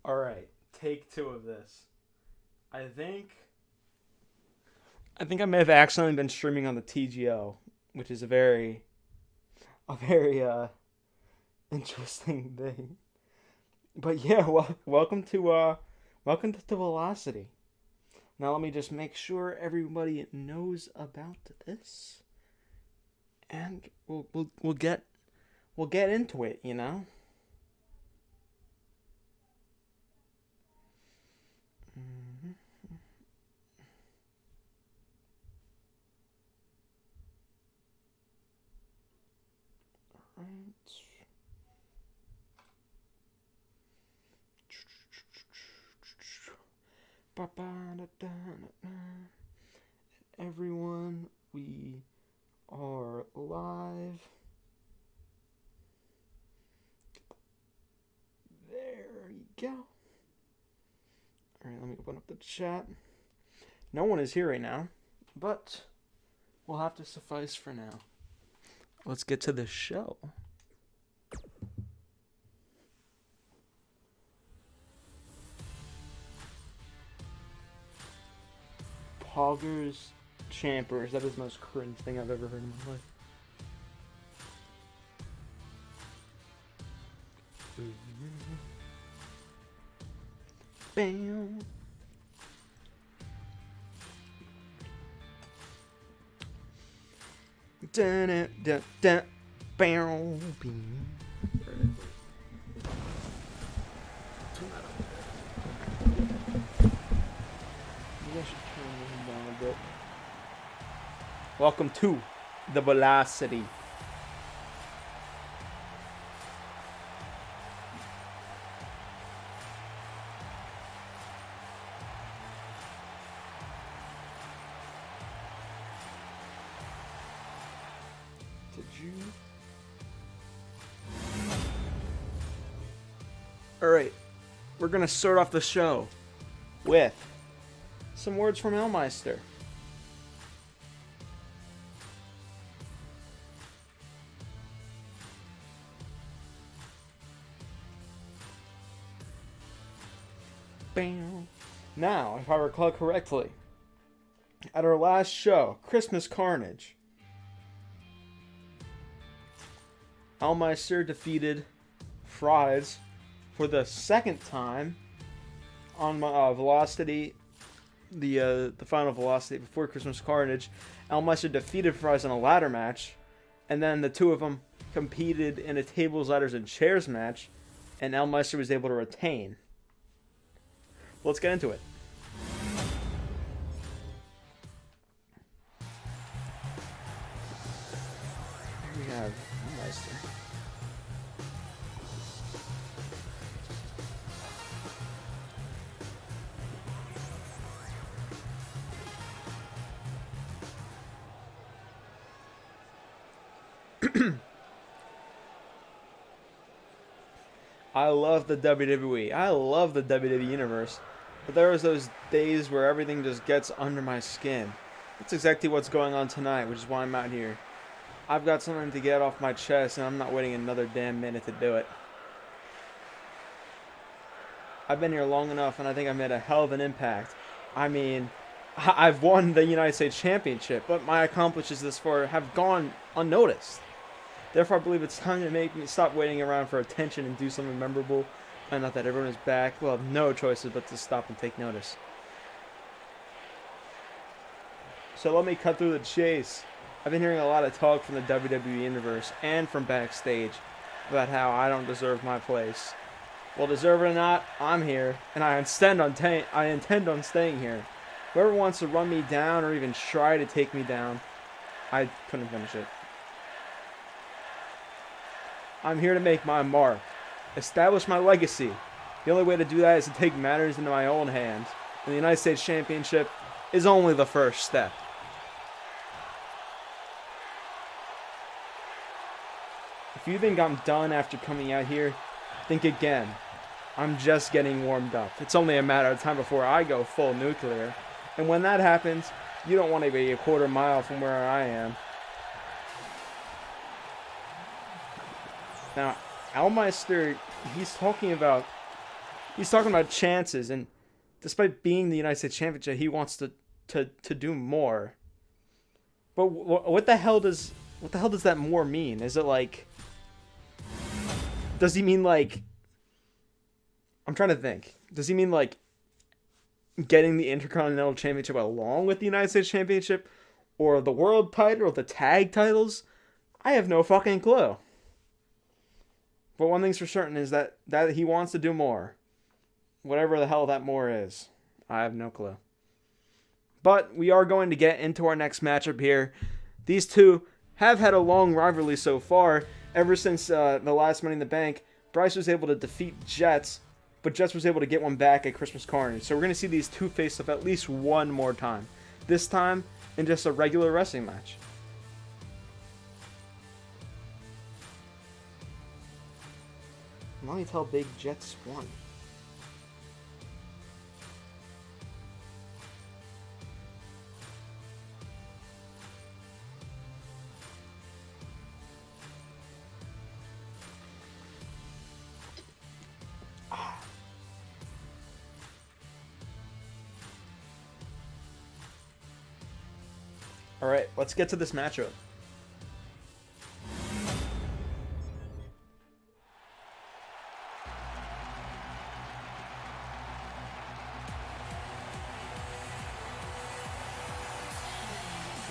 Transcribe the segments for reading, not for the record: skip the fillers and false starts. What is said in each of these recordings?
All right, take two of this. I think I may have accidentally been streaming on the TGO, which is a very interesting thing. But yeah, well, welcome to Velocity. Now let me just make sure everybody knows about this, and we'll get into it. You know. Mhm. Right. Everyone, we are live. There you go. Alright, let me open up the chat. No one is here right now, but we'll have to suffice for now. Let's get to the show. Poggers Champers. That is the most cringe thing I've ever heard in my life. Bam. Dun dun dun dun. Bam. Maybe I should turn this down a bit. Welcome to the Velocity. Did you? Alright, we're gonna start off the show with some words from Elmeister. Bam. Now, if I recall correctly, at our last show, Christmas Carnage, Elmeister defeated Fries for the second time on Velocity, the final Velocity before Christmas Carnage. Elmeister defeated Fries in a ladder match, and then the two of them competed in a tables, ladders, and chairs match, and Elmeister was able to retain. Let's get into it. Here we have Elmeister. I love the WWE. I love the WWE Universe. But there was those days where everything just gets under my skin. That's exactly what's going on tonight, which is why I'm out here. I've got something to get off my chest, and I'm not waiting another damn minute to do it. I've been here long enough, and I think I've made a hell of an impact. I mean, I've won the United States Championship, but my accomplishments this far have gone unnoticed. Therefore, I believe it's time to make me stop waiting around for attention and do something memorable. And not that everyone is back. We'll have no choices but to stop and take notice. So let me cut through the chase. I've been hearing a lot of talk from the WWE Universe and from backstage about how I don't deserve my place. Well, deserve it or not, I'm here, and I intend on staying here. Whoever wants to run me down or even try to take me down, I couldn't finish it. I'm here to make my mark. Establish my legacy. The only way to do that is to take matters into my own hands. And the United States Championship is only the first step. If you think I'm done after coming out here, think again. I'm just getting warmed up. It's only a matter of time before I go full nuclear. And when that happens, you don't want to be a quarter mile from where I am. Now, Elmeister, he's talking about He's talking about chances, and despite being the United States Championship, he wants to do more. But what the hell does that more mean? Is it like, does he mean like, I'm trying to think. Does he mean like getting the Intercontinental Championship along with the United States Championship, or the World Title, or the Tag Titles? I have no fucking clue. But one thing's for certain is that he wants to do more. Whatever the hell that more is. I have no clue. But we are going to get into our next matchup here. These two have had a long rivalry so far. Ever since the last Money in the Bank, Bryce was able to defeat Jets, but Jets was able to get one back at Christmas Carnage. So we're going to see these two face off at least one more time. This time in just a regular wrestling match. Let me tell Big Jets won. Alright, let's get to this matchup.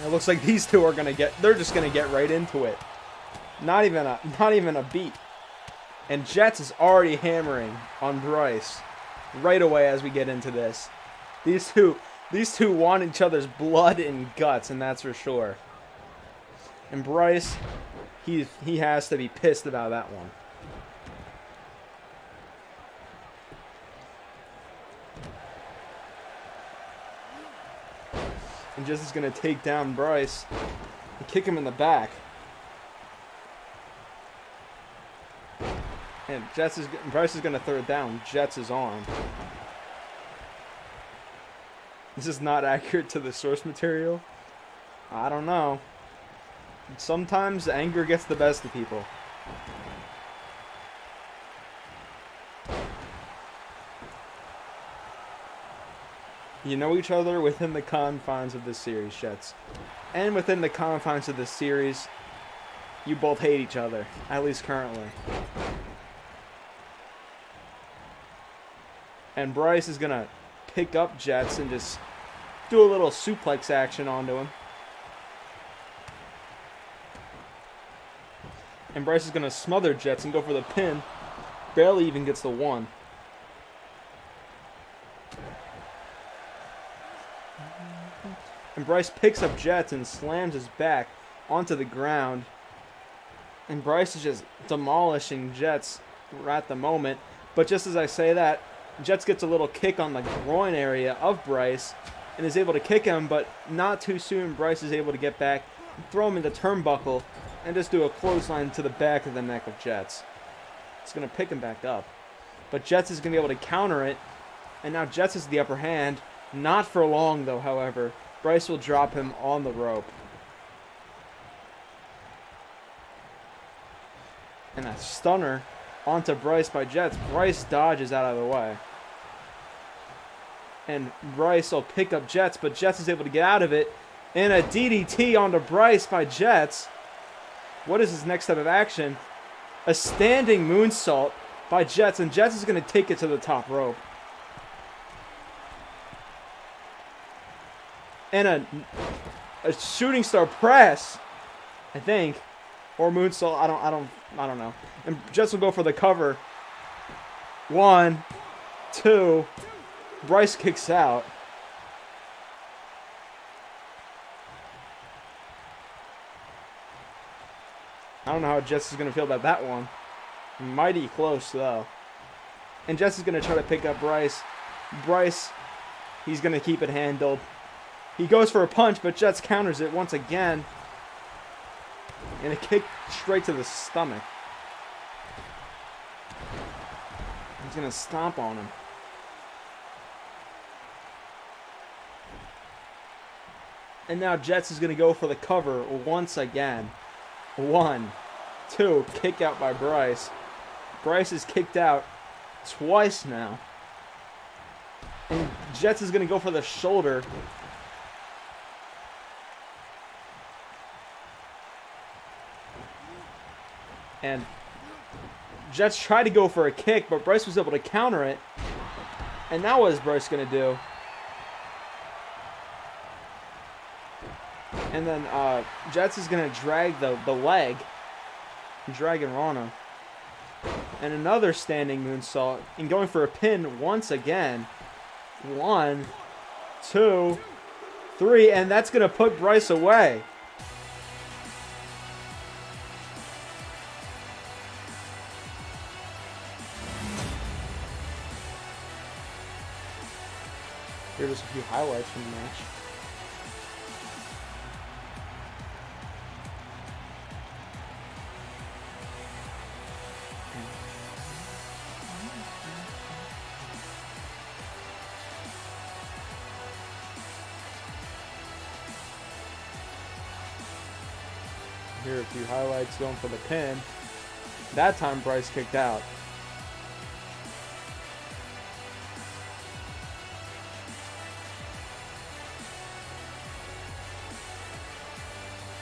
It looks like these two are they're just gonna get right into it. Not even a beat. And Jets is already hammering on Bryce right away as we get into this. These two want each other's blood and guts, and that's for sure. And Bryce, he has to be pissed about that one. And Jets is going to take down Bryce and kick him in the back. And Bryce is going to throw down Jets' arm. This is not accurate to the source material. I don't know. Sometimes anger gets the best of people. You know each other within the confines of this series, Jets. And within the confines of this series, you both hate each other, at least currently. And Bryce is going to pick up Jets and just do a little suplex action onto him. And Bryce is going to smother Jets and go for the pin. Barely even gets the one. And Bryce picks up Jets and slams his back onto the ground. And Bryce is just demolishing Jets at the moment. But just as I say that, Jets gets a little kick on the groin area of Bryce and is able to kick him, but not too soon. Bryce is able to get back, throw him into turnbuckle, and just do a clothesline to the back of the neck of Jets. It's going to pick him back up. But Jets is going to be able to counter it, and now Jets is the upper hand. Not for long, though, however. Bryce will drop him on the rope. And a stunner onto Bryce by Jets. Bryce dodges out of the way. And Bryce will pick up Jets, but Jets is able to get out of it. And a DDT onto Bryce by Jets. What is his next step of action? A standing moonsault by Jets, and Jets is going to take it to the top rope. And a shooting star press, I think, or moonsault. I don't know. And Jets will go for the cover. 1, 2. Bryce kicks out. I don't know how Jets is going to feel about that one. Mighty close, though. And Jets is going to try to pick up Bryce. Bryce, he's going to keep it handled. He goes for a punch, but Jets counters it once again. And a kick straight to the stomach. He's going to stomp on him. And now Jets is going to go for the cover once again. 1, 2, kick out by Bryce. Bryce is kicked out twice now. And Jets is going to go for the shoulder. And Jets tried to go for a kick, but Bryce was able to counter it. And now what is Bryce going to do? And then Jets is going to drag the leg. Dragon Rana. And another standing moonsault. And going for a pin once again. 1, 2, 3. And that's going to put Bryce away. Here's just a few highlights from the match. Here are a few highlights going for the pin. That time Bryce kicked out.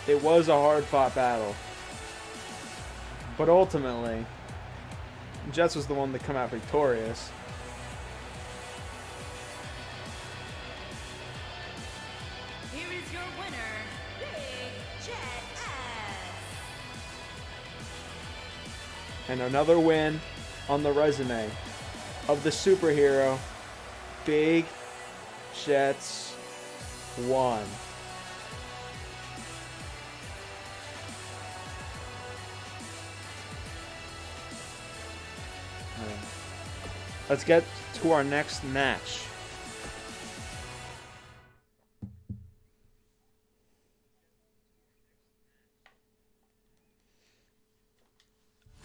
It was a hard-fought battle. But ultimately, Jets was the one to come out victorious. Here is your winner, Big Jet S. And another win on the resume of the superhero, Big Jets 1. Let's get to our next match.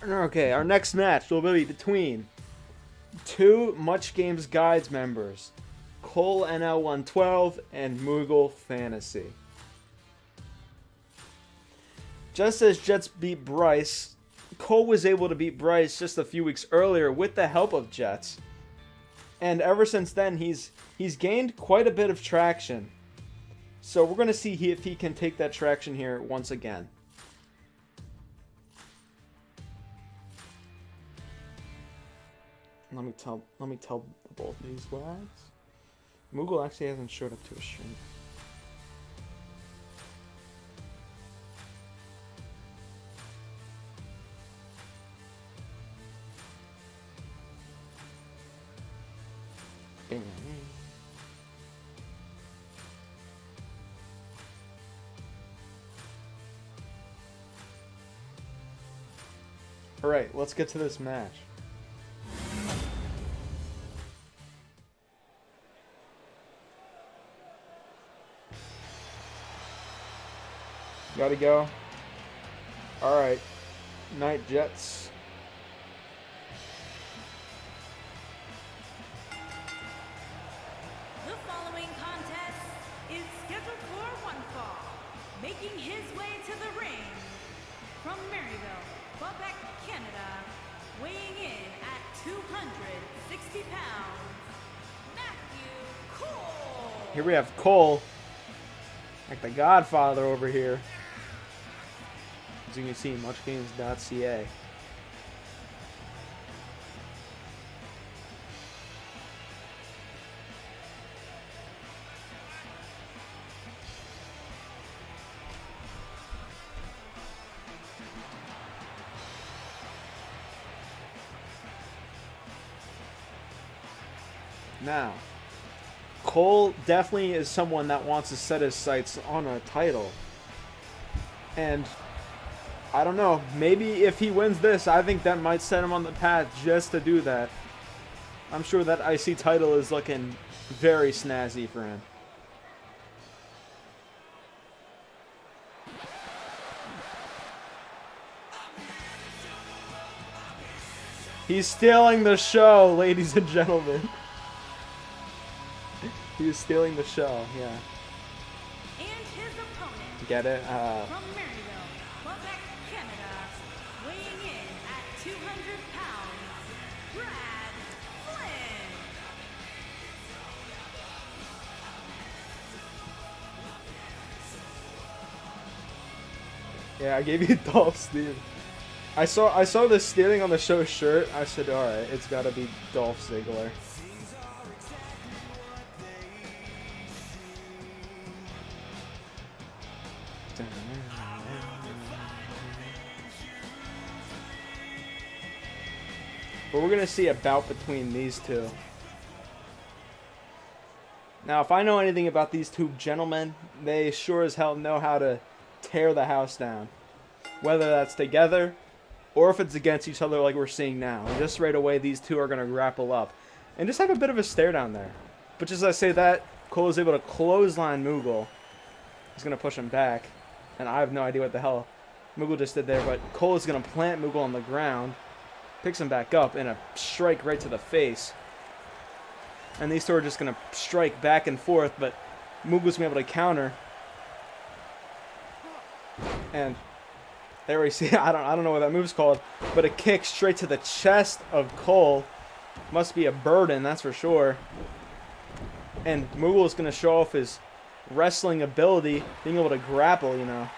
Okay, our next match will be between two Much Games Guides members, Cole NL112 and Moogle Fantasy. Just as Jets beat Bryce, Cole was able to beat Bryce just a few weeks earlier with the help of Jets. And ever since then, he's gained quite a bit of traction. So we're going to see if he can take that traction here once again. Let me tell both of these guys. Moogle actually hasn't showed up to a stream. Alright, let's get to this match. Gotta go. Alright. Night Jets. The following contest is scheduled for one fall. Making his way to the ring from Maryville, Quebec, Canada, weighing in at 260 pounds, Matthew Cole. Here we have Cole, like the Godfather over here. As you can see, muchgames.ca. Now, Cole definitely is someone that wants to set his sights on a title. And I don't know, maybe if he wins this, I think that might set him on the path just to do that. I'm sure that IC title is looking very snazzy for him. He's stealing the show, ladies and gentlemen. He's stealing the show, yeah. And his opponent, Get it? from Maryville, Quebec, Canada, weighing in at 200 pounds, Brad Flynn. Yeah, I gave you Dolph Steve. I saw this stealing on the show shirt. I said, all right, it's got to be Dolph Ziggler. But we're gonna see a bout between these two. Now, if I know anything about these two gentlemen, they sure as hell know how to tear the house down. Whether that's together, or if it's against each other like we're seeing now. And just right away, these two are going to grapple up. And just have a bit of a stare down there. But just as I say that, Cole is able to clothesline Moogle. He's going to push him back. And I have no idea what the hell Moogle just did there. But Cole is going to plant Moogle on the ground. Picks him back up and a strike right to the face. And these two are just going to strike back and forth. But Moogle's going to be able to counter. And there we see, I don't know what that move's called, but a kick straight to the chest of Cole. Must be a burden, that's for sure. And Moogle is going to show off his wrestling ability, being able to grapple, you know.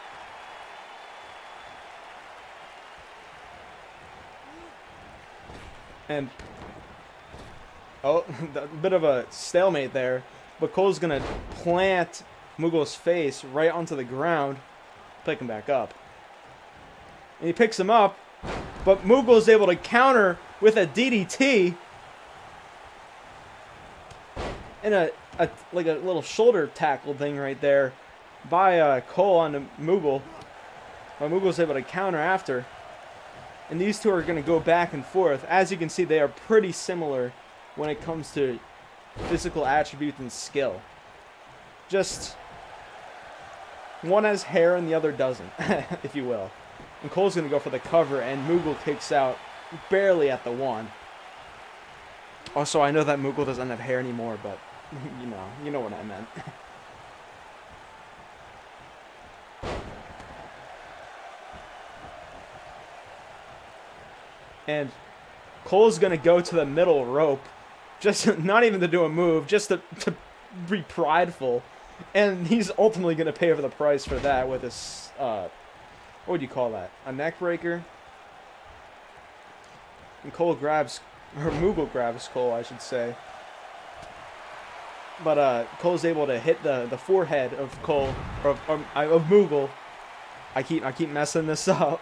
And, oh, a bit of a stalemate there, but Cole's going to plant Moogle's face right onto the ground, pick him back up. And he picks him up, but Moogle is able to counter with a DDT. And like a little shoulder tackle thing right there by Cole onto Moogle. But Moogle's able to counter after. And these two are going to go back and forth. As you can see, they are pretty similar when it comes to physical attributes and skill. Just one has hair and the other doesn't, if you will. And Cole's going to go for the cover, and Moogle kicks out barely at the one. Also, I know that Moogle doesn't have hair anymore, but you know what I meant. And Cole's going to go to the middle rope, just not even to do a move, just to be prideful. And he's ultimately going to pay over the price for that with his, what would you call that? A neck breaker? And Cole grabs, or Moogle grabs Cole, I should say. But Cole's able to hit the forehead of Cole, of Moogle. I keep messing this up.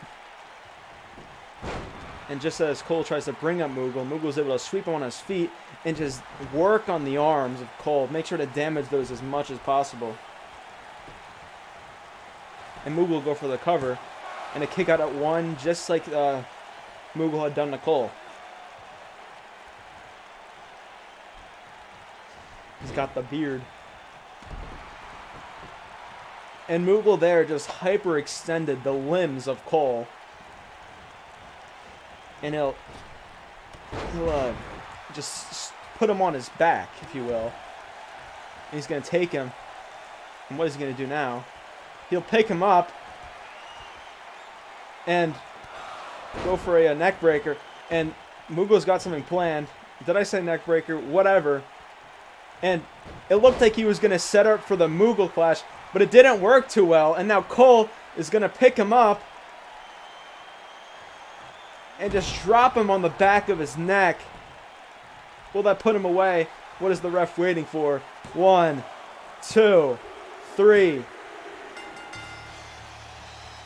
And just as Cole tries to bring up Moogle, Moogle's able to sweep him on his feet and just work on the arms of Cole. Make sure to damage those as much as possible. And Moogle will go for the cover. And a kick out at one, just like Moogle had done to Cole. He's got the beard. And Moogle there just hyperextended the limbs of Cole. And he'll just put him on his back, if you will. And he's going to take him. And what is he going to do now? He'll pick him up and go for a neck breaker. And Moogle's got something planned. Did I say neck breaker? Whatever. And it looked like he was going to set up for the Moogle clash, but it didn't work too well. And now Cole is going to pick him up and just drop him on the back of his neck. Will that put him away? What is the ref waiting for? 1, 2, 3.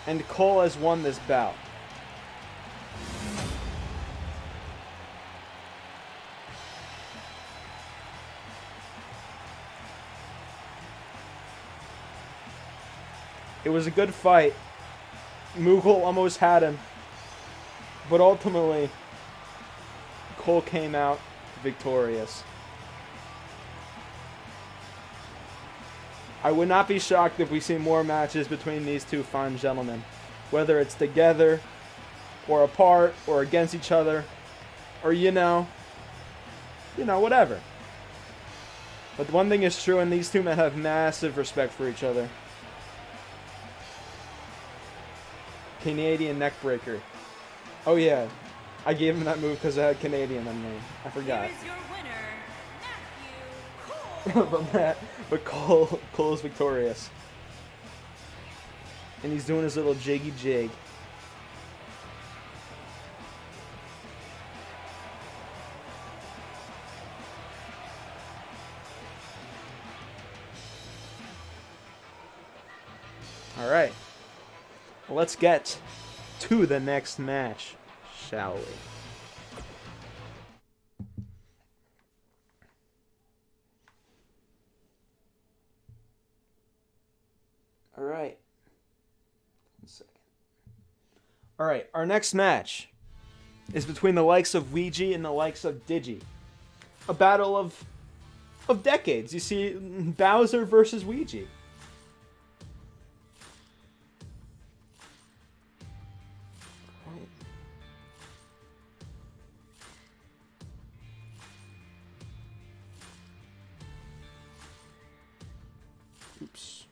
And Cole has won this bout. It was a good fight. Moogle almost had him. But ultimately, Cole came out victorious. I would not be shocked if we see more matches between these two fine gentlemen. Whether it's together, or apart, or against each other, or whatever. But one thing is true, and these two men have massive respect for each other. Canadian neckbreaker. Oh yeah, I gave him that move because I had Canadian on me. I forgot. Here is your winner, Matthew Cole. But Cole is victorious. And he's doing his little jiggy jig. All right. Let's get to the next match, shall we? All right. 1 second. All right, our next match is between the likes of Ouija and the likes of Digi. A battle of decades. You see, Bowser versus Ouija. Oops.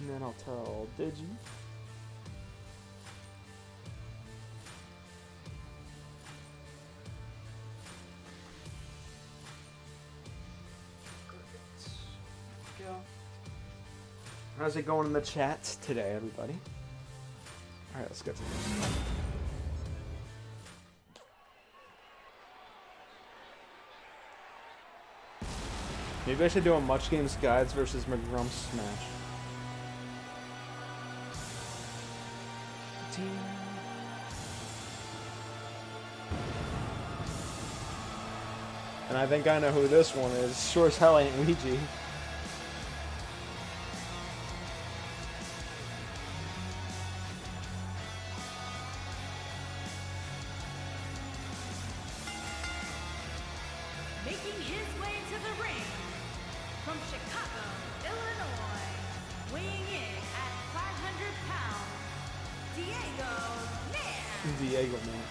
And then I'll tell Digi. Go. How's it going in the chats today, everybody? Alright, let's get to this. Maybe I should do a Much Games Guides versus McGrump Smash. And I think I know who this one is. Sure as hell ain't Ouija. Making his way to the ring from Chicago, Illinois, weighing in at 500 pounds, Diego Man. Diego Man.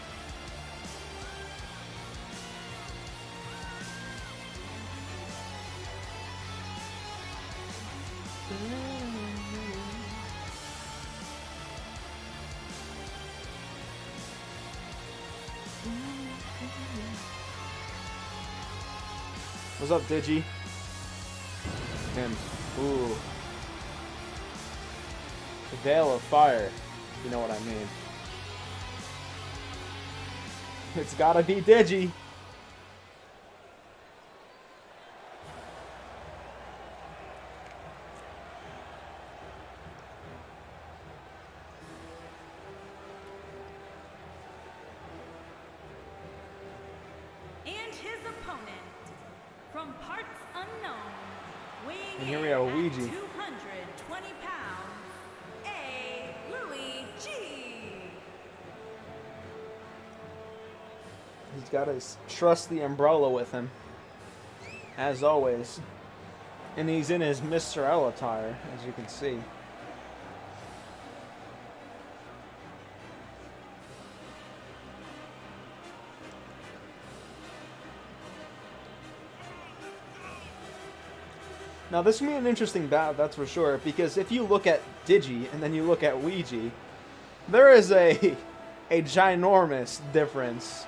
What's up, Digi? And, ooh. The Veil of Fire. You know what I mean. It's gotta be Digi. And his opponent, from parts unknown, weighing And here we in have at Ouija. 220 pounds, A. Louis G. He's got his trusty umbrella with him, as always. And he's in his Mr. L attire, as you can see. Now this will be an interesting battle, that's for sure, because if you look at Digi and then you look at Ouija, there is a ginormous difference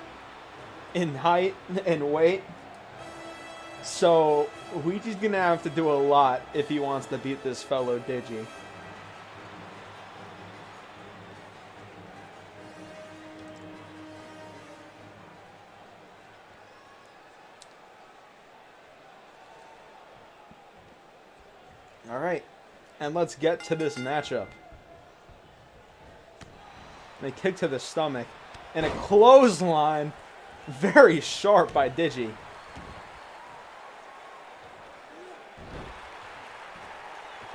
in height and weight. So Ouija's gonna have to do a lot if he wants to beat this fellow Digi. Alright, and let's get to this matchup. And a kick to the stomach. And a clothesline. Very sharp by Digi.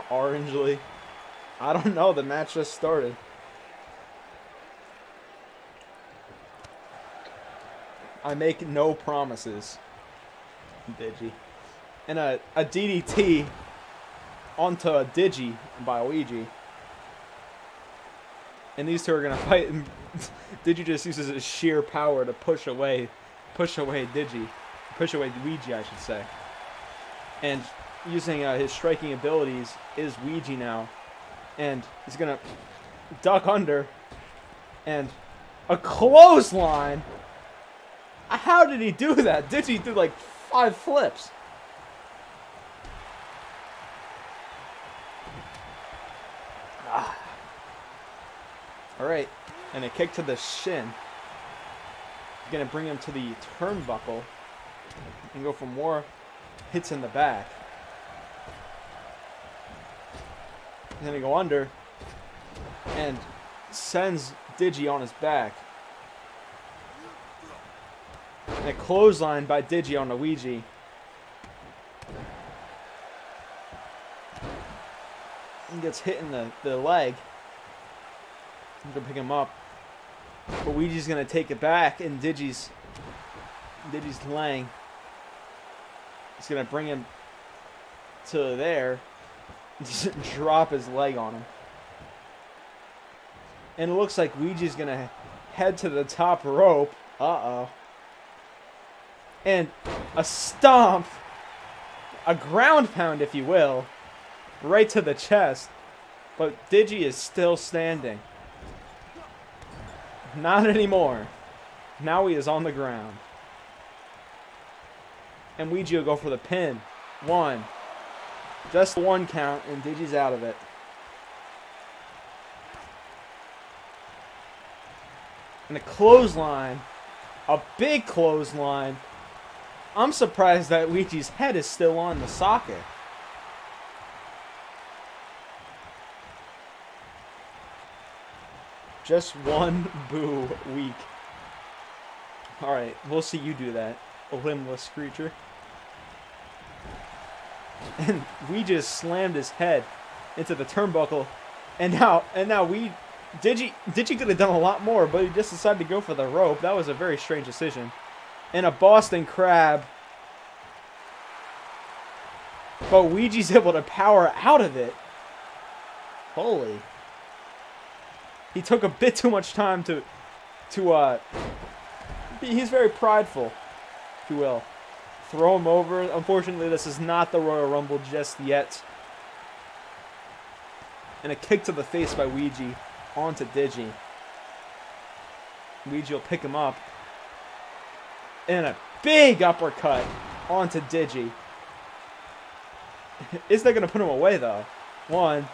Orangely. I don't know, the match just started. I make no promises, Digi. And a DDT onto a Digi by Ouija. And these two are gonna fight, and Digi just uses his sheer power to push away Digi. Push away Ouija, I should say. And using his striking abilities is Ouija now. And he's gonna duck under. And a clothesline. How did he do that? Did he do like 5 flips? Alright, and a kick to the shin. Gonna bring him to the turnbuckle and go for more hits in the back. He's gonna go under and sends Digi on his back. And a clothesline by Digi on Luigi. He gets hit in the leg. I'm gonna pick him up. But Luigi's gonna take it back, and Digi's laying. He's gonna bring him to there. Just drop his leg on him. And it looks like Luigi's gonna head to the top rope. Uh-oh. And a stomp. A ground pound, if you will. Right to the chest. But Digi is still standing. Not anymore. Now he is on the ground. And Luigi will go for the pin. 1. Just 1 count, and Digi's out of it. And a clothesline. A big clothesline. I'm surprised that Luigi's head is still on the socket. Just 1 boo week. Alright, we'll see you do that, a limbless creature. And we just slammed his head into the turnbuckle. And now Digi could have done a lot more, but he just decided to go for the rope. That was a very strange decision. And a Boston Crab. But Luigi's able to power out of it. Holy. He took a bit too much time to he's very prideful, if you will. Throw him over. Unfortunately, this is not the Royal Rumble just yet. And a kick to the face by Luigi onto Digi. Luigi will pick him up. And a big uppercut onto Digi. Is that going to put him away, though? 1,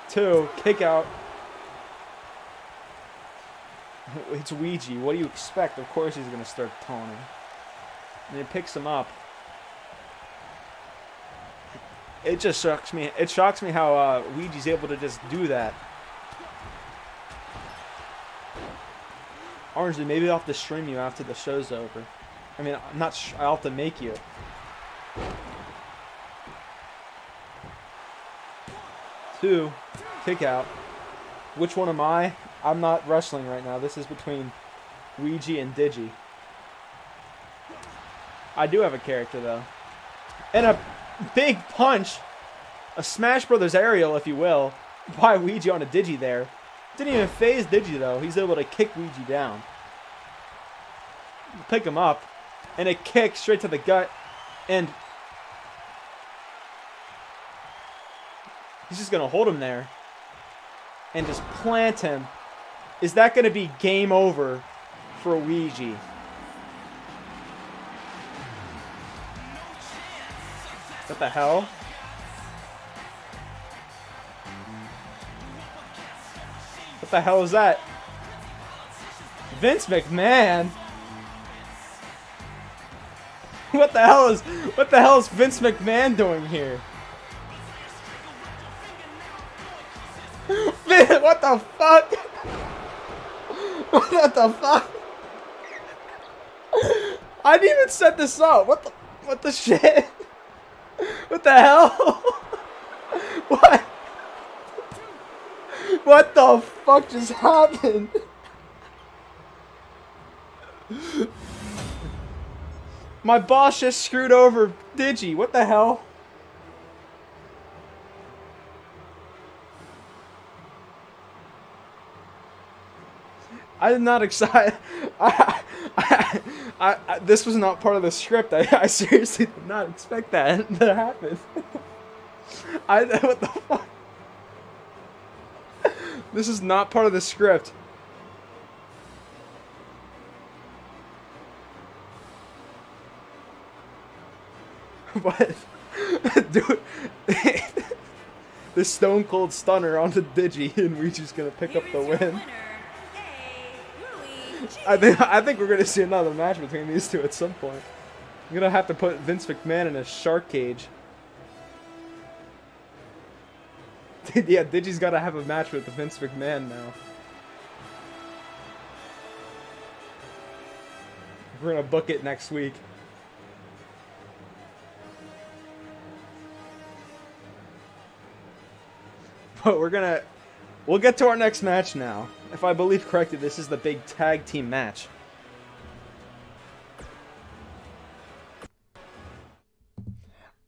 2, kick out. It's Luigi. What do you expect? Of course he's going to start taunting. And he picks him up. It just shocks me. It shocks me how Luigi's able to just do that. Orange, maybe I'll have to stream you after the show's over. I mean, I'll have to make you. Two, kick out. Which one am I? I'm not wrestling right now. This is between Luigi and Digi. I do have a character, though. And a big punch. A Smash Brothers aerial, if you will, by Luigi on a Digi there. Didn't even phase Digi, though. He's able to kick Luigi down. Pick him up. And a kick straight to the gut. And he's just going to hold him there. And just plant him. Is that going to be game over for Luigi? What the hell? What the hell is that? Vince McMahon? What the hell is Vince McMahon doing here? What the fuck? What the fuck? I didn't even set this up. What the shit? What the hell? What? What the fuck just happened? My boss just screwed over Digi. What the hell? I did not excited. This was not part of the script. I seriously did not expect that to happen. What the fuck? This is not part of the script. But, dude, the Stone Cold Stunner on the Digi, and we're just gonna pick up the win. I think we're gonna see another match between these two at some point. I'm gonna have to put Vince McMahon in a shark cage. Yeah, Digi's gotta have a match with Vince McMahon now. We're gonna book it next week. But we'll get to our next match now. If I believe correctly, this is the big tag team match.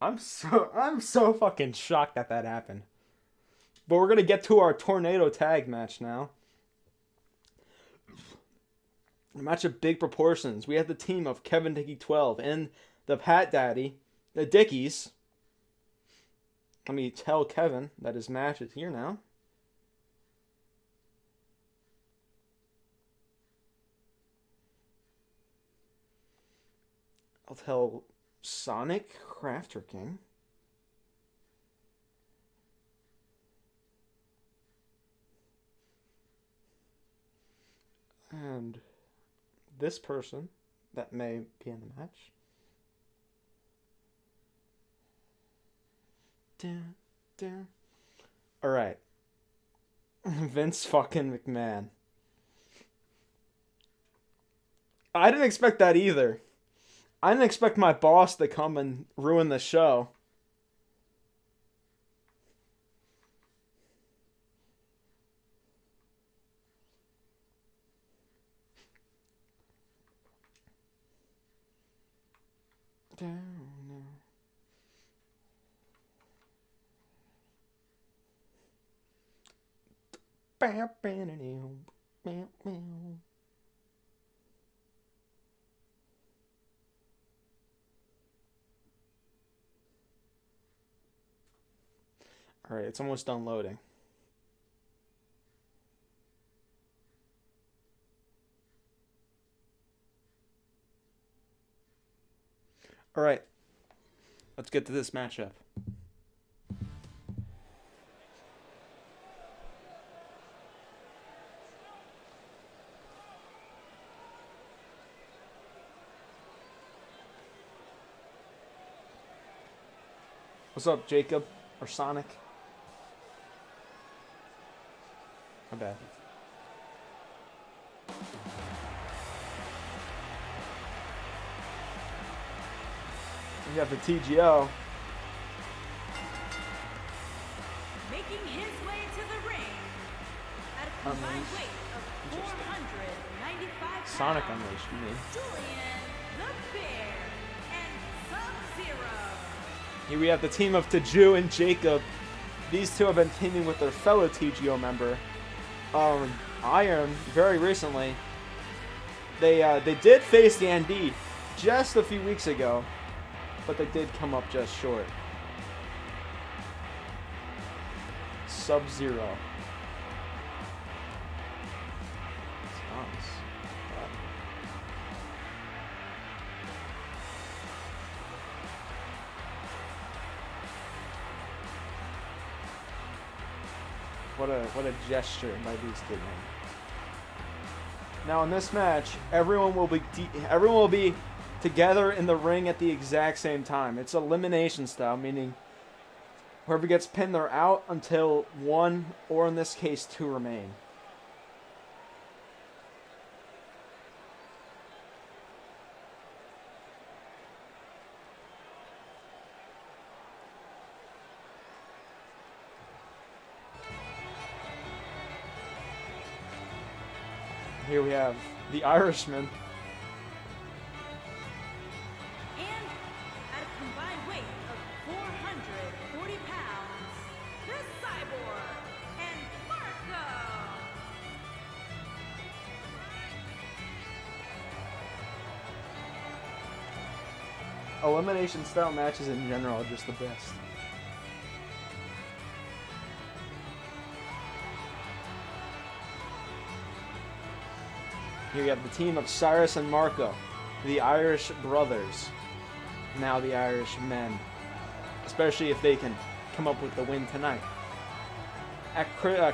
I'm so fucking shocked that happened. But we're gonna get to our tornado tag match now. A match of big proportions. We have the team of Kevin Dickey 12 and the Pat Daddy, the Dickies. Let me tell Kevin that his match is here now. I'll tell Sonic Crafter King. And this person that may be in the match. Alright. Vince fucking McMahon. I didn't expect that either. I didn't expect my boss to come and ruin the show. Alright, it's almost done loading. Alright, let's get to this matchup. What's up, Jacob? Or Sonic? My bad. We got the TGO. Making his way to the ring at a combined weight of 495 pounds. Sonic Unleashed, you mean? Julian the Bear and Sub-Zero. Here we have the team of Taju and Jacob. These two have been teaming with their fellow TGO member, Iron, very recently. They did face the ND just a few weeks ago, but they did come up just short. Sub-Zero. What a gesture by these two men. Now in this match, everyone will be together in the ring at the exact same time. It's elimination style, meaning whoever gets pinned, they're out until one, or in this case, two remain. Here we have the Irishman. And at a combined weight of 440 pounds, the Cyborg and Marco. Elimination style matches in general are just the best. Here you have the team of Cyrus and Marco, the Irish brothers. now the Irish men, especially if they can come up with the win tonight. At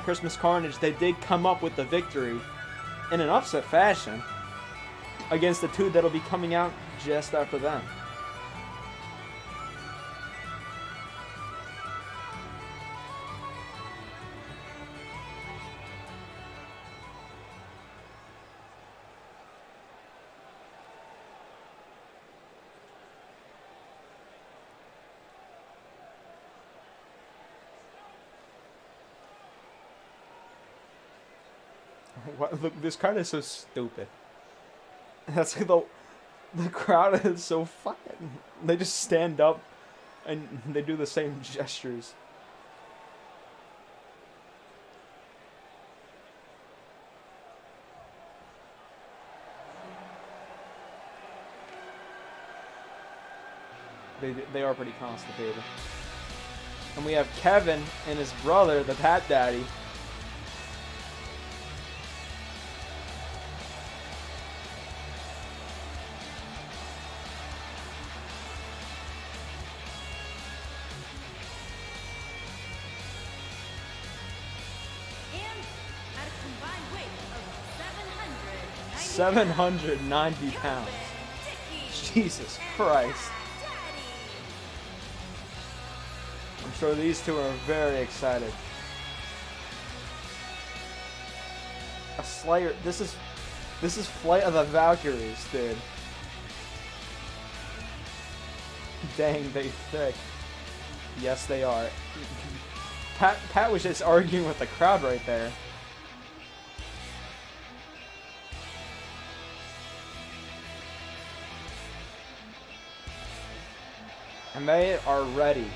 Christmas Carnage, they did come up with the victory in an upset fashion against the two that'll be coming out just after them. What, look, this crowd is so stupid. That's like the crowd is so fucking. They just stand up and they do the same gestures. They are pretty constipated. And we have Kevin and his brother, the Pat Daddy. And at a combined weight of 790 pounds. Jesus Christ. I'm sure these two are very excited. A Slayer. This is Flight of the Valkyries, dude. Dang, they thick. Yes, they are. Pat was just arguing with the crowd right there. And they are ready.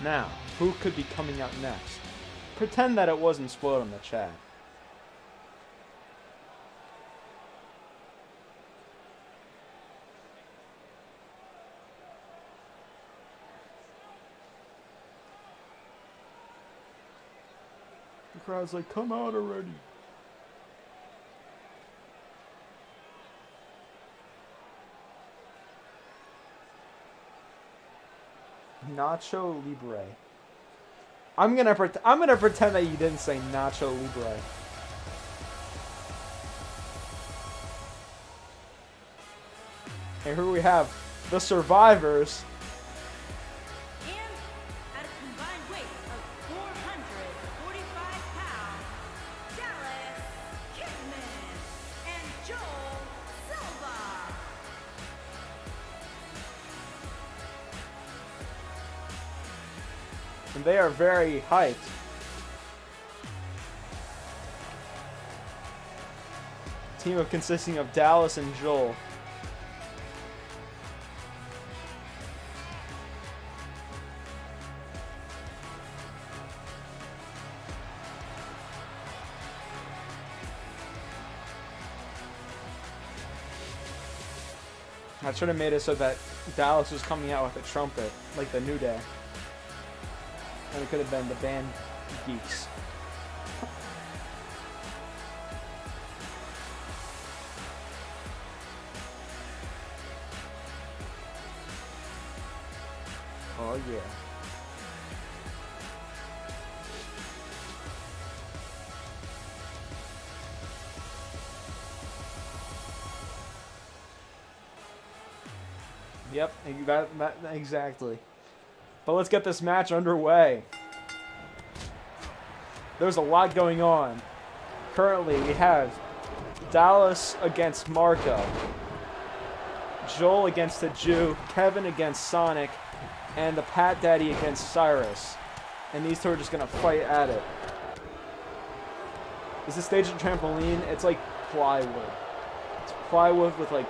Now, who could be coming out next? Pretend that it wasn't spoiled in the chat. The crowd's like, come out already. Nacho Libre. I'm gonna pretend that you didn't say Nacho Libre. And here we have the Survivors. And at a combined weight of 445 pounds, Dallas Kidman and Joel Silva. And they are very hyped. Team of consisting of Dallas and Joel. I should have made it so that Dallas was coming out with a trumpet, like the New Day. And it could have been the band Geeks. Oh yeah. Yep, you got that exactly. But let's get this match underway. There's a lot going on. Currently, we have Dallas against Marco, Joel against the Jew, Kevin against Sonic, and the Pat Daddy against Cyrus. And these two are just gonna fight at it. Is this stage a trampoline? It's like plywood. It's plywood with like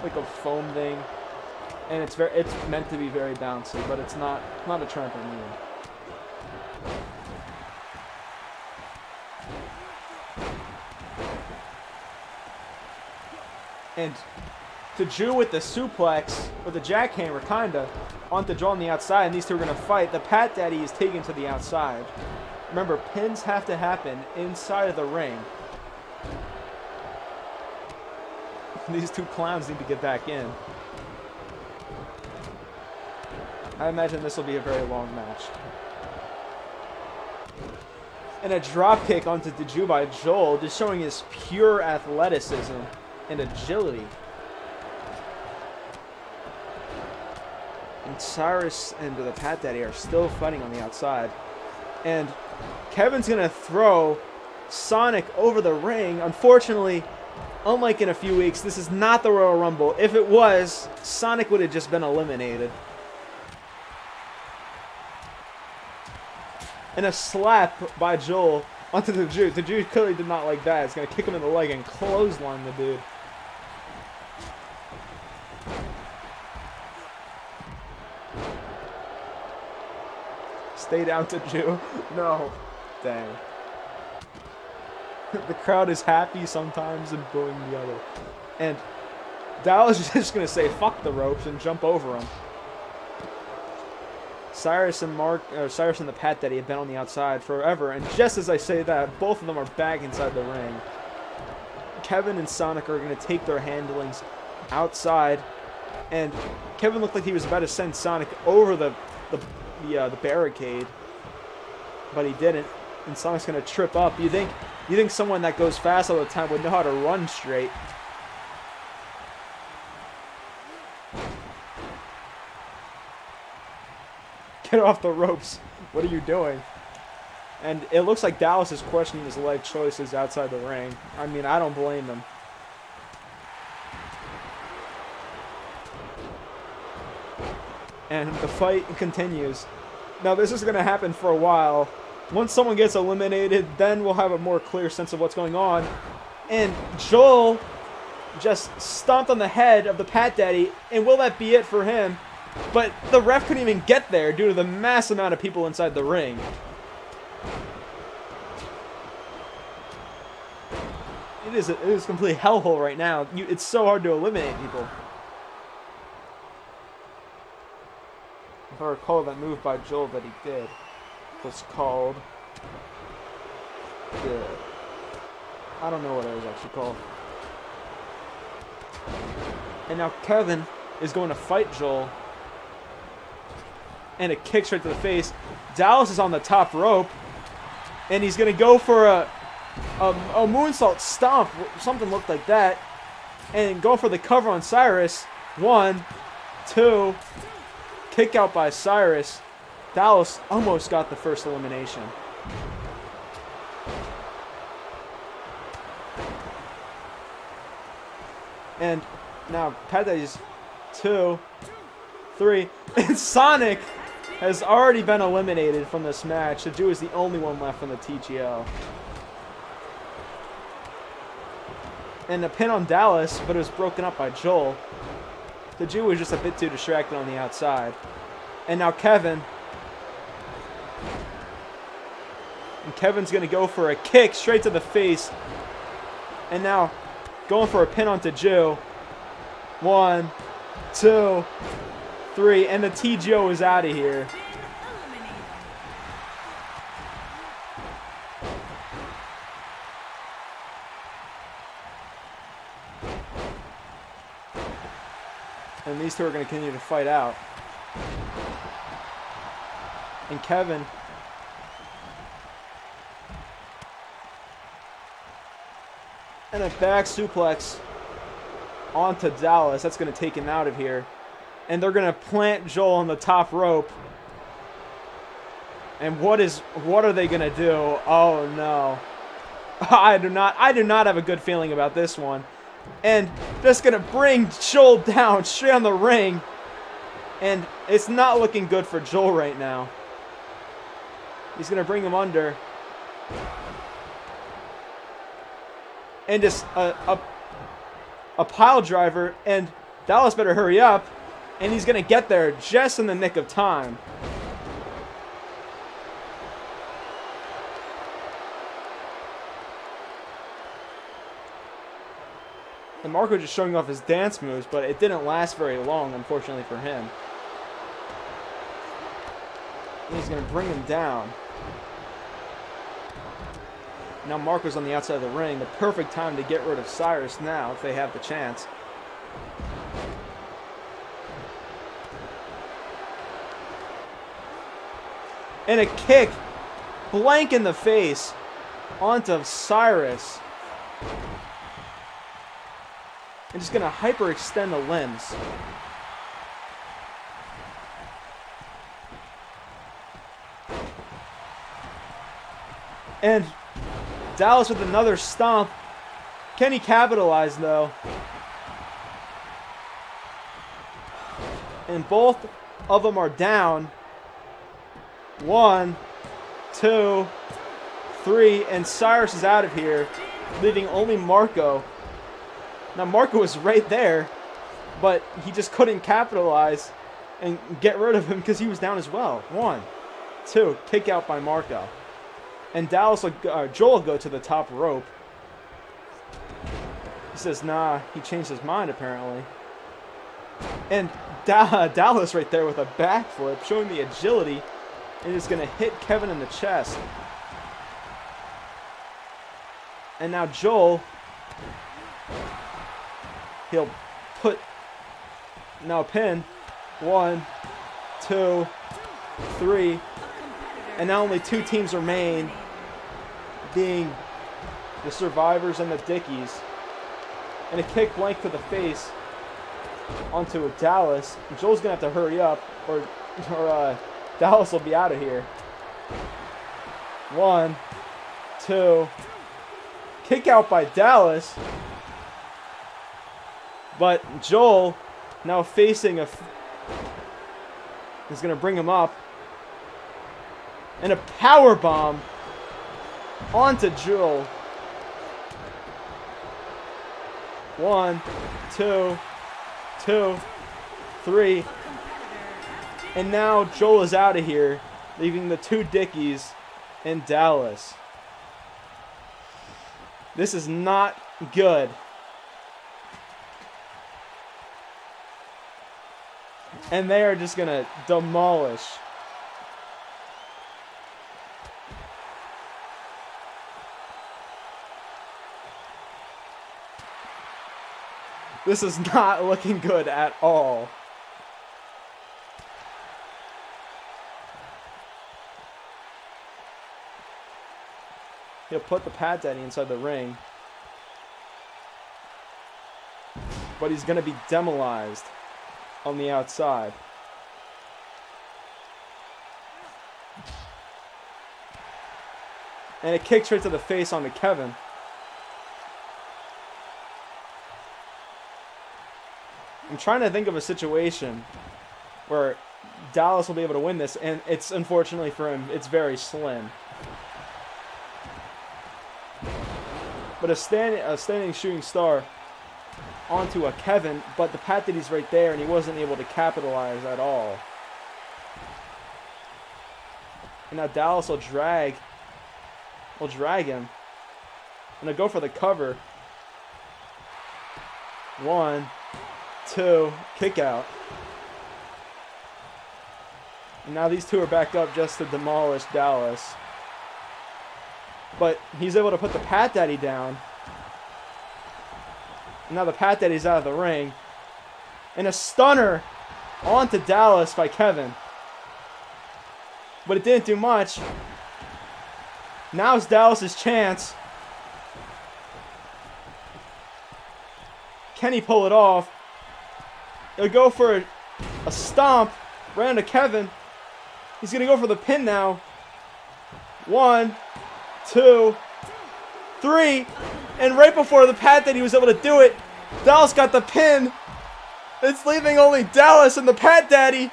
a foam thing. And it's meant to be very bouncy, but it's not a trampoline. And the Jew with the suplex, or the jackhammer kinda, onto Joel on the outside, and these two are gonna fight. The Pat Daddy is taken to the outside. Remember, pins have to happen inside of the ring. These two clowns need to get back in. I imagine this will be a very long match. And a dropkick onto Deju by Joel, just showing his pure athleticism and agility. And Cyrus and the Pat Daddy are still fighting on the outside. And Kevin's going to throw Sonic over the ring. Unfortunately, unlike in a few weeks, this is not the Royal Rumble. If it was, Sonic would have just been eliminated. And a slap by Joel onto the Deju. Deju clearly did not like that. It's going to kick him in the leg and clothesline the dude. Stay down, Deju. No. Dang. The crowd is happy sometimes and booing the other. And Dallas is just going to say, fuck the ropes and jump over them. Cyrus and the Pat Daddy have been on the outside forever, and just as I say that, both of them are back inside the ring. Kevin and Sonic are going to take their handlings outside, and Kevin looked like he was about to send Sonic over the barricade, but he didn't, and Sonic's going to trip up. You think someone that goes fast all the time would know how to run straight. Get off the ropes. What are you doing? And it looks like Dallas is questioning his leg choices outside the ring. I mean, I don't blame him. And the fight continues. Now, this is going to happen for a while. Once someone gets eliminated, then we'll have a more clear sense of what's going on. And Joel just stomped on the head of the Pat Daddy, and will that be it for him? But the ref couldn't even get there due to the mass amount of people inside the ring. It is complete hellhole right now. It's so hard to eliminate people. If I recall, that move by Joel that he did was called I don't know what it was actually called. And now Kevin is going to fight Joel. And a kick straight to the face. Dallas is on the top rope. And he's going to go for a moonsault stomp. Something looked like that. And go for the cover on Cyrus. 1, 2. Kick out by Cyrus. Dallas almost got the first elimination. And now Pat Daddy's 2, 3. And Sonic has already been eliminated from this match. Deju is the only one left from the TGO. And a pin on Dallas, but it was broken up by Joel. Deju was just a bit too distracted on the outside. And now Kevin. And Kevin's going to go for a kick straight to the face. And now going for a pin on Deju. 1, 2, 3, and the TGO is out of here. And these two are going to continue to fight out. And Kevin and a back suplex onto Dallas. That's going to take him out of here. And they're going to plant Joel on the top rope. And what are they going to do? Oh no. I do not have a good feeling about this one. And just going to bring Joel down straight on the ring. And it's not looking good for Joel right now. He's going to bring him under. And just a pile driver. And Dallas better hurry up. And he's going to get there just in the nick of time. And Marco just showing off his dance moves, but it didn't last very long, unfortunately for him. And he's going to bring him down. Now Marco's on the outside of the ring. The perfect time to get rid of Cyrus now if they have the chance. And a kick blank in the face onto Cyrus. And just going to hyperextend the limbs. And Dallas with another stomp. Can he capitalize, though? And both of them are down. 1, 2, 3, and Cyrus is out of here, leaving only Marco. Now Marco was right there, but he just couldn't capitalize and get rid of him because he was down as well. 1, 2, kick out by Marco. And Joel will go to the top rope. He says, nah, he changed his mind apparently. And Dallas right there with a backflip, showing the agility, and is going to hit Kevin in the chest. And now Joel, he'll put, now pin, 1, 2, 3, and now only 2 teams remain, being the Survivors and the Dickies. And a kick blank to the face onto Dallas. Joel's going to have to hurry up, or Dallas will be out of here. 1, 2, kick out by Dallas. But Joel, now facing is going to bring him up. And a power bomb onto Joel. 1, 2, 2, 3. And now Joel is out of here, leaving the 2 Dickies in Dallas. This is not good. And they are just going to demolish. This is not looking good at all. He'll put the Pat Daddy inside the ring. But he's going to be demolized on the outside. And it kicks right to the face onto Kevin. I'm trying to think of a situation where Dallas will be able to win this, and it's, unfortunately for him, it's very slim. But a standing shooting star onto a Kevin, but the Pat Daddy's right there, and he wasn't able to capitalize at all. And now Dallas will drag him, and they'll go for the cover. 1, 2, kick out. And now these 2 are back up just to demolish Dallas. But he's able to put the Pat Daddy down. And now the Pat Daddy's out of the ring. And a stunner onto Dallas by Kevin. But it didn't do much. Now's Dallas's chance. Can he pull it off? He'll go for a stomp right onto Kevin. He's going to go for the pin now. 1, 2, 3. And right before the Pat Daddy was able to do it, Dallas got the pin. It's leaving only Dallas and the Pat Daddy.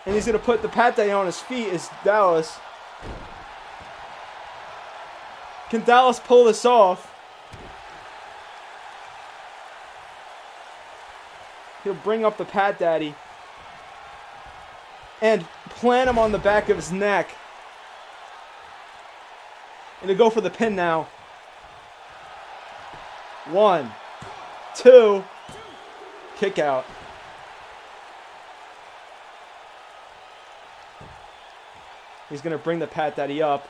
And he's going to put the Pat Daddy on his feet as Dallas. Can Dallas pull this off? He'll bring up the Pat Daddy and plant him on the back of his neck. And he'll go for the pin now. 1, 2, kick out. He's going to bring the Pat Daddy up.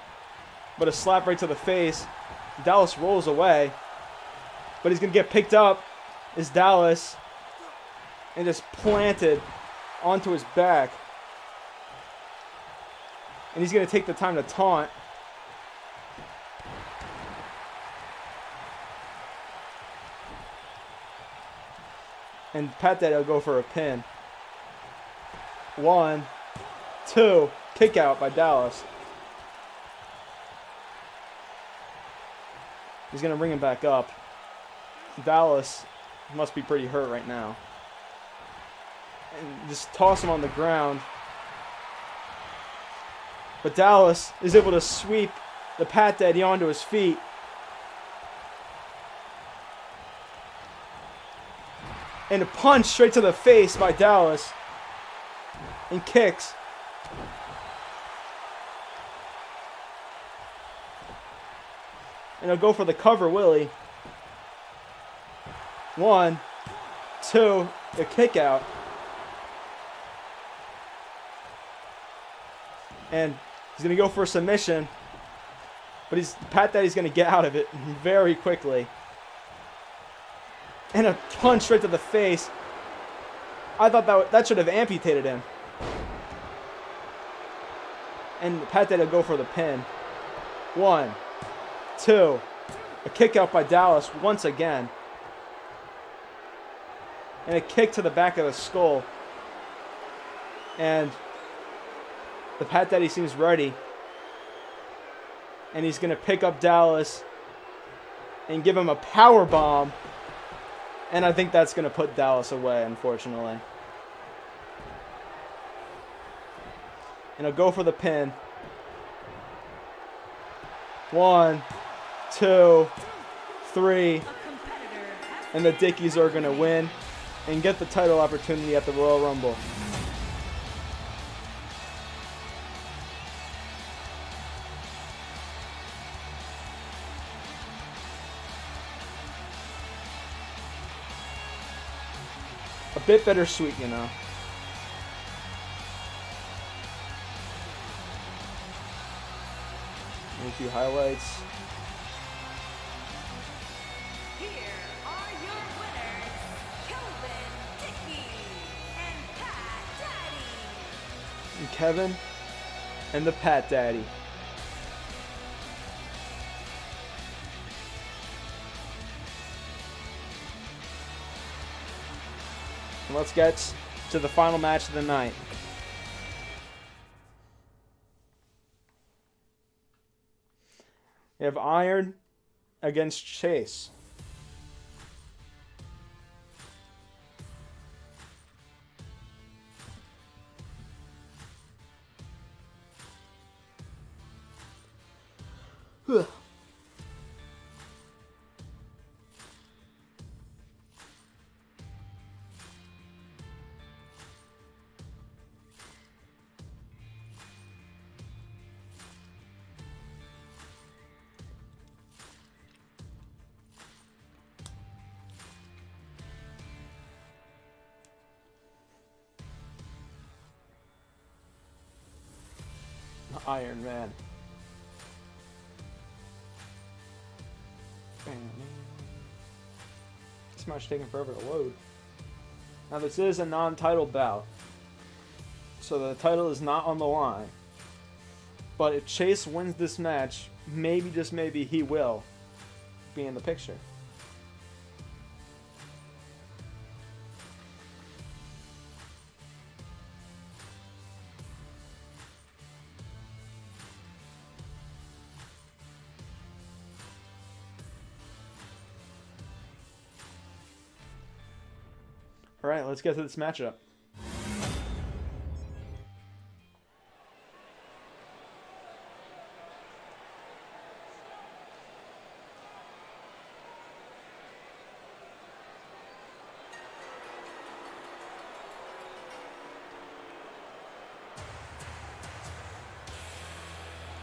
But a slap right to the face. Dallas rolls away. But he's going to get picked up. Is Dallas. And just planted onto his back. And he's going to take the time to taunt. And Pat Daddy will go for a pin. 1, 2. Kick out by Dallas. He's going to bring him back up. Dallas must be pretty hurt right now. And just toss him on the ground. But Dallas is able to sweep the Pat Daddy onto his feet. And a punch straight to the face by Dallas. And kicks. And he'll go for the cover, Willie. 1, 2, a kick out. And he's going to go for a submission. But Pat Daddy's going to get out of it very quickly. And a punch straight to the face. I thought that should have amputated him. And Pat Daddy will go for the pin. 1, 2. A kick out by Dallas once again. And a kick to the back of the skull. And the Pat Daddy seems ready. And he's going to pick up Dallas and give him a power bomb. And I think that's going to put Dallas away, unfortunately. And he'll go for the pin. 1, 2, 3. And the Dickies are going to win and get the title opportunity at the Royal Rumble. A bit bittersweet, you know. A few highlights. Here are your winners, Kelvin Dickey and Pat Daddy. And Kevin and the Pat Daddy. And let's get to the final match of the night. We have Iron against Chase. Iron Man. This match taking forever to load. Now this is a non-title bout, so the title is not on the line. But if Chase wins this match, maybe, just maybe, he will be in the picture. Alright, let's get to this matchup.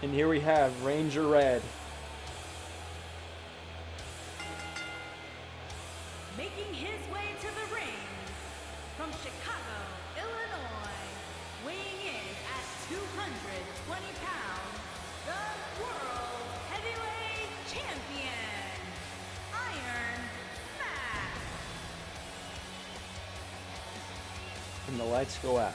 And here we have Ranger Red. Making his way to the ring Chicago, Illinois, weighing in at 220 pounds, the World Heavyweight Champion, Iron Mac. And the lights go out.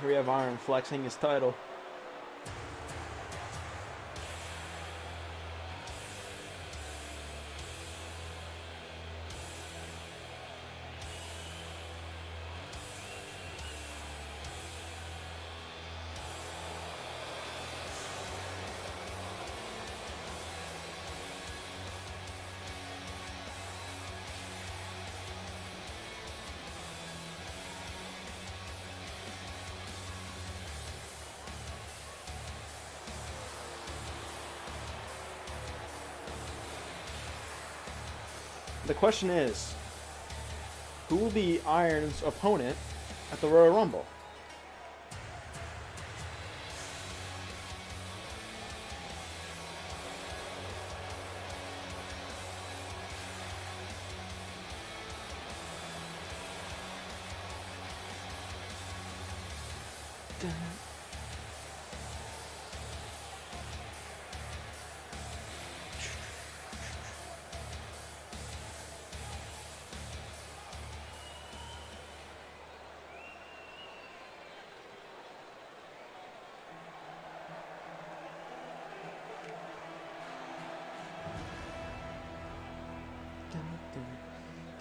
Here we have Iron flexing his title. The question is, who will be Iron's opponent at the Royal Rumble?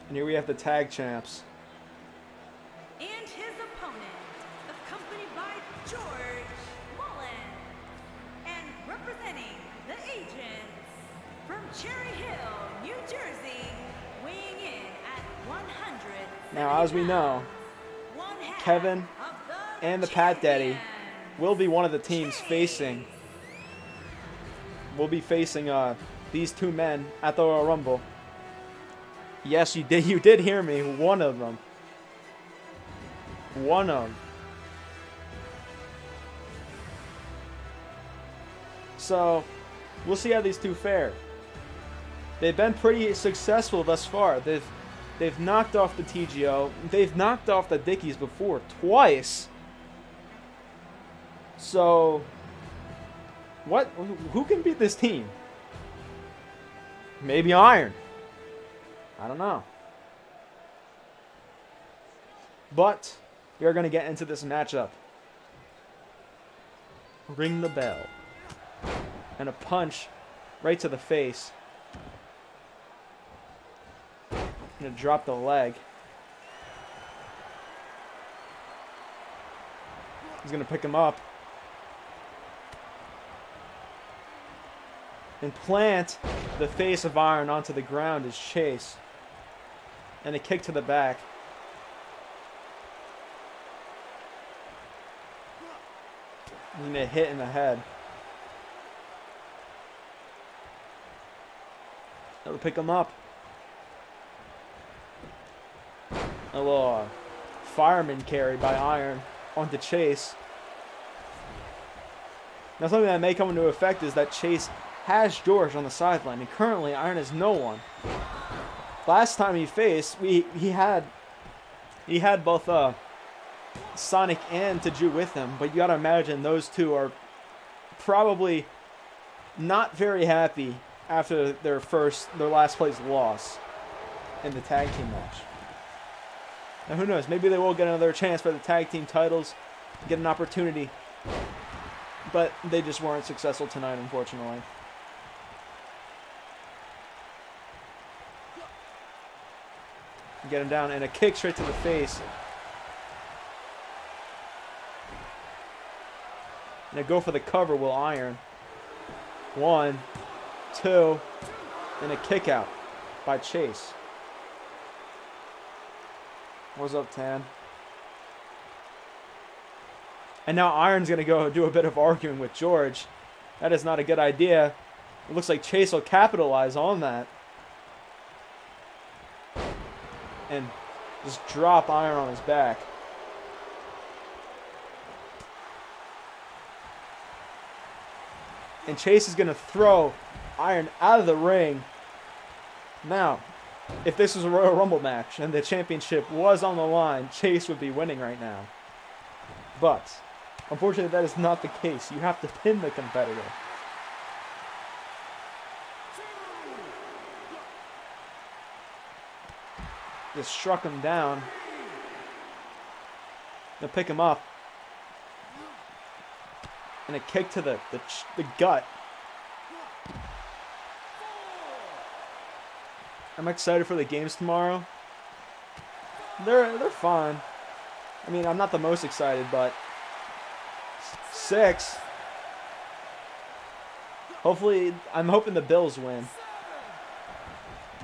And here we have the tag champs. And his opponent, accompanied by George Mullen, and representing the Agents from Cherry Hill, New Jersey, weighing in at 100. Now, as we know, Kevin and the Pat Daddy will be one of the teams facing. Will be facing these two men at the Royal Rumble. Yes, you did. You did hear me. One of them. One of them. So, we'll see how these two fare. They've been pretty successful thus far. They've knocked off the TGO. They've knocked off the Dickies before twice. So, what? Who can beat this team? Maybe Iron. I don't know. But we are going to get into this matchup. Ring the bell. And a punch right to the face. Going to drop the leg. He's going to pick him up. And plant the face of Iron onto the ground as Chase. And a kick to the back. He's going to hit in the head. That'll pick him up. A little fireman carry by Iron onto Chase. Now something that may come into effect is that Chase has George on the sideline, and currently Iron has no one. Last time he faced, he had both Sonic and Taju with him, but you gotta imagine those two are probably not very happy after their last place loss in the tag team match. Now who knows, maybe they will get another chance for the tag team titles, get an opportunity, but they just weren't successful tonight, unfortunately. Get him down, and a kick straight to the face. And a go for the cover will Iron. 1, 2, and a kick out by Chase. What's up, Tan? And now Iron's going to go do a bit of arguing with George. That is not a good idea. It looks like Chase will capitalize on that. And just drop Iron on his back. And Chase is going to throw Iron out of the ring. Now, if this was a Royal Rumble match and the championship was on the line, Chase would be winning right now. But, unfortunately, that is not the case. You have to pin the competitor. Just struck him down. Now pick him up. And a kick to the gut. I'm excited for the games tomorrow. They're fun. I mean, I'm not the most excited, but 6. Hopefully, I'm hoping the Bills win.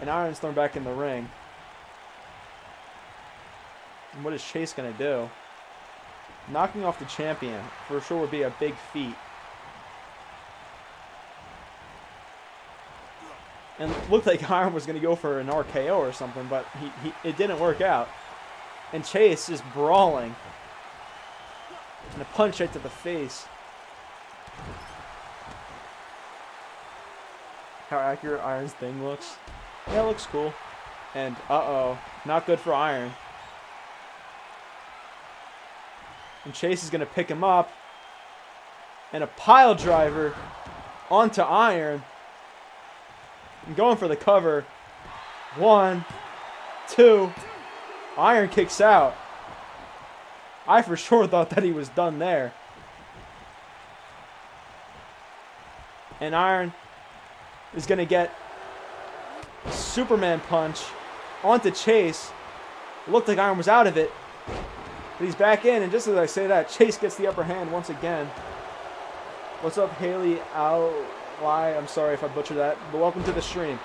And Iron's thrown back in the ring. And what is Chase going to do? Knocking off the champion for sure would be a big feat. And it looked like Iron was going to go for an RKO or something, but it didn't work out. And Chase is brawling. And a punch right to the face. How accurate Iron's thing looks. Yeah, it looks cool. And uh-oh, not good for Iron. And Chase is going to pick him up. And a pile driver onto Iron. And going for the cover. 1, 2. Iron kicks out. I for sure thought that he was done there. And Iron is going to get a Superman punch onto Chase. It looked like Iron was out of it. But he's back in, and just as I say that, Chase gets the upper hand once again. What's up, Haley Ally? I'm sorry if I butchered that, but welcome to the stream.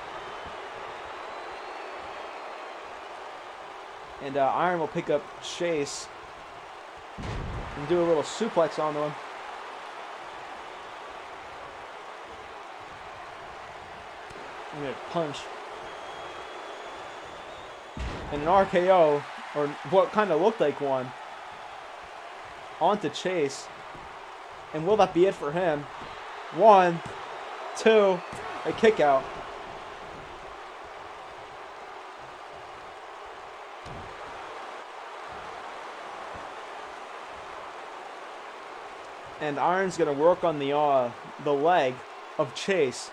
And Iron will pick up Chase and do a little suplex onto him. I'm going to punch. And an RKO, or what kind of looked like one, onto Chase. And will that be it for him? 1, 2, a kick out. And Iron's going to work on the leg of Chase.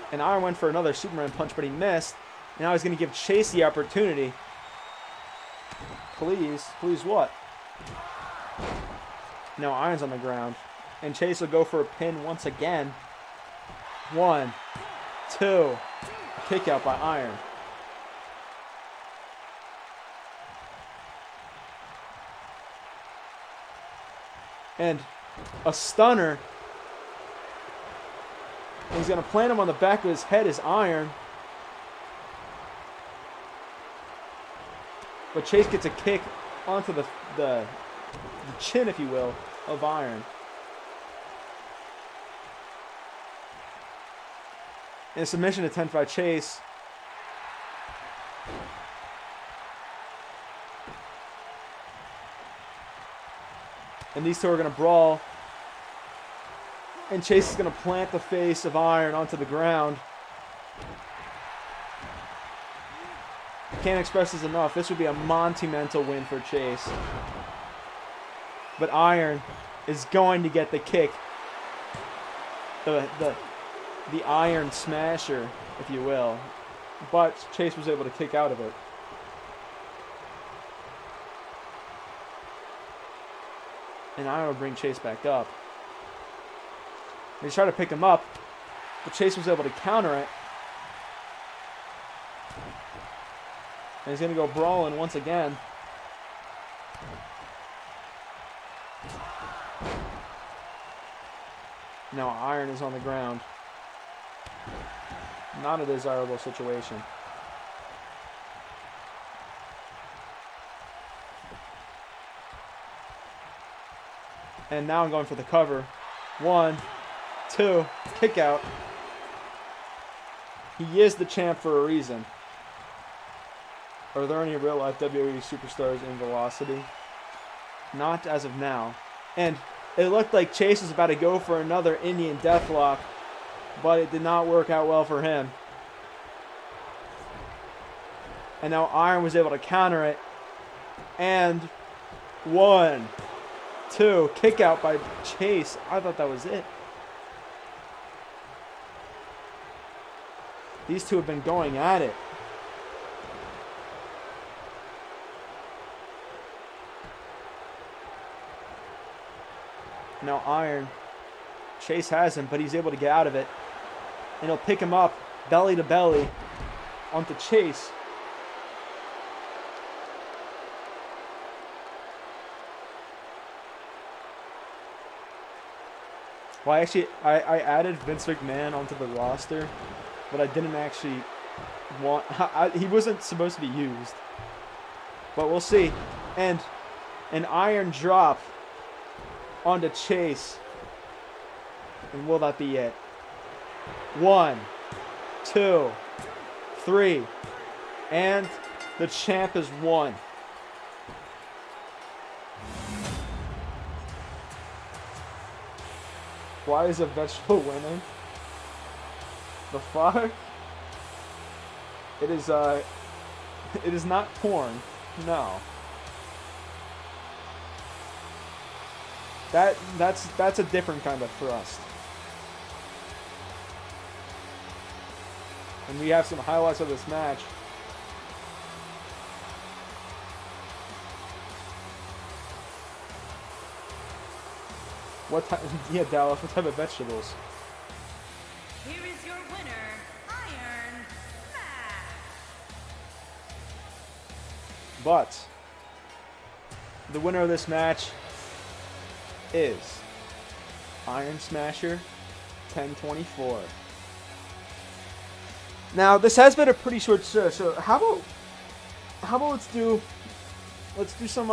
And Iron went for another Superman punch, but he missed. And now he's going to give Chase the opportunity. Please. Please what? Now Iron's on the ground. And Chase will go for a pin once again. 1, 2. A kick out by Iron. And a stunner. And he's going to plant him on the back of his head as Iron. But Chase gets a kick onto the chin, if you will, of Iron. And a submission attempt by Chase. And these two are going to brawl. And Chase is going to plant the face of Iron onto the ground. Can't express this enough. This would be a monumental win for Chase. But Iron is going to get the kick. The Iron Smasher, if you will. But Chase was able to kick out of it. And Iron will bring Chase back up. They tried to pick him up, but Chase was able to counter it. And he's going to go brawling once again. Now Iron is on the ground. Not a desirable situation. And now I'm going for the cover. 1, 2, kick out. He is the champ for a reason. Are there any real life WWE superstars in Velocity? Not as of now. And it looked like Chase was about to go for another Indian Deathlock, but it did not work out well for him. And now Iron was able to counter it. And 1, 2, kick out by Chase. I thought that was it. These two have been going at it. Now Iron, Chase has him, but he's able to get out of it. And he'll pick him up belly to belly onto Chase. Well, actually, I added Vince McMahon onto the roster, but I didn't actually want... he wasn't supposed to be used. But we'll see. And an Iron drop onto Chase. And will that be it? 1, 2, 3. And the champ is won. Why is a vegetable winning? The fuck? It is not porn. No. That's a different kind of thrust. And we have some highlights of this match. What type? Yeah, Dallas. What type of vegetables? Here is your winner, Iron Smash. But the winner of this match is Iron Smasher 1024. Now this has been a pretty short show, so how about let's do some